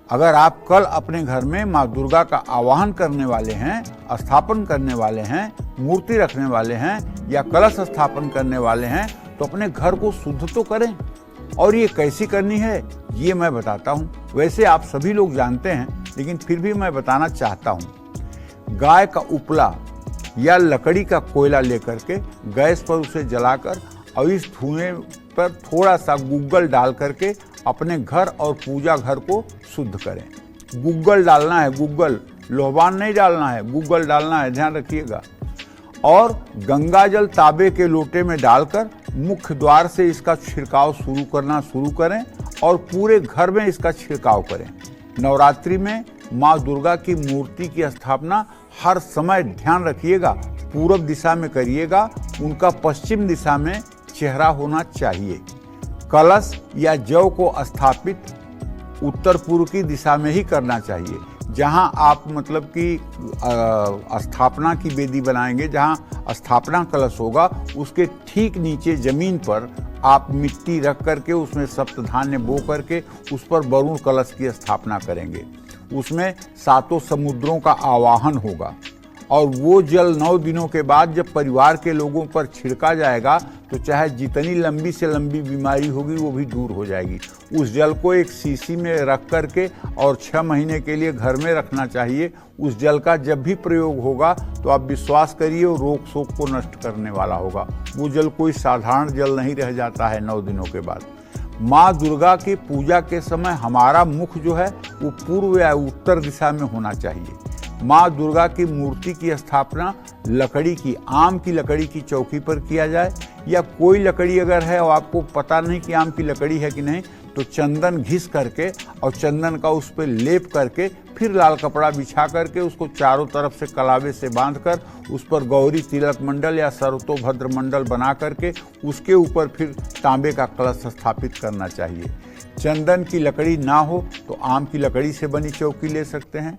अगर आप कल अपने घर में माँ दुर्गा का आवाहन करने वाले हैं, स्थापन करने वाले हैं, मूर्ति रखने वाले हैं या कलश स्थापन करने वाले हैं, तो अपने घर को शुद्ध तो करें। और ये कैसी करनी है ये मैं बताता हूँ। वैसे आप सभी लोग जानते हैं, लेकिन फिर भी मैं बताना चाहता हूँ। गाय का उपला या लकड़ी का कोयला लेकर के गैस पर उसे जलाकर और इस धुएं पर थोड़ा सा गुग्गल डाल करके अपने घर और पूजा घर को शुद्ध करें। गुग्गल डालना है, गुग्गल, लोहबान नहीं डालना है, गुग्गल डालना है, ध्यान रखिएगा। और गंगा जल तांबे के लोटे में डालकर मुख्य द्वार से इसका छिड़काव शुरू करें और पूरे घर में इसका छिड़काव करें। नवरात्रि में माँ दुर्गा की मूर्ति की स्थापना हर समय, ध्यान रखिएगा, पूर्व दिशा में करिएगा। उनका पश्चिम दिशा में चेहरा होना चाहिए। कलश या जौ को स्थापित उत्तर पूर्व की दिशा में ही करना चाहिए। जहां आप मतलब कि स्थापना की वेदी बनाएंगे, जहां स्थापना कलश होगा, उसके ठीक नीचे जमीन पर आप मिट्टी रख करके उसमें सप्त धान्य बो करके उस पर वरुण कलश की स्थापना करेंगे। उसमें सातों समुद्रों का आवाहन होगा और वो जल 9 दिनों के बाद जब परिवार के लोगों पर छिड़का जाएगा तो चाहे जितनी लंबी से लंबी बीमारी होगी वो भी दूर हो जाएगी। उस जल को एक शीशी में रख करके और 6 महीने के लिए घर में रखना चाहिए। उस जल का जब भी प्रयोग होगा तो आप विश्वास करिए वो रोग शोक को नष्ट करने वाला होगा। वो जल कोई साधारण जल नहीं रह जाता है 9 दिनों के बाद। माँ दुर्गा की पूजा के समय हमारा मुख जो है वो पूर्व या उत्तर दिशा में होना चाहिए। माँ दुर्गा की मूर्ति की स्थापना लकड़ी की, आम की लकड़ी की चौकी पर किया जाए, या कोई लकड़ी अगर है और आपको पता नहीं कि आम की लकड़ी है कि नहीं, तो चंदन घिस करके और चंदन का उस पर लेप करके फिर लाल कपड़ा बिछा करके उसको चारों तरफ से कलावे से बांधकर उस पर गौरी तिलक मंडल या सर्वतोभद्र मंडल बना करके उसके ऊपर फिर तांबे का कलश स्थापित करना चाहिए। चंदन की लकड़ी ना हो तो आम की लकड़ी से बनी चौकी ले सकते हैं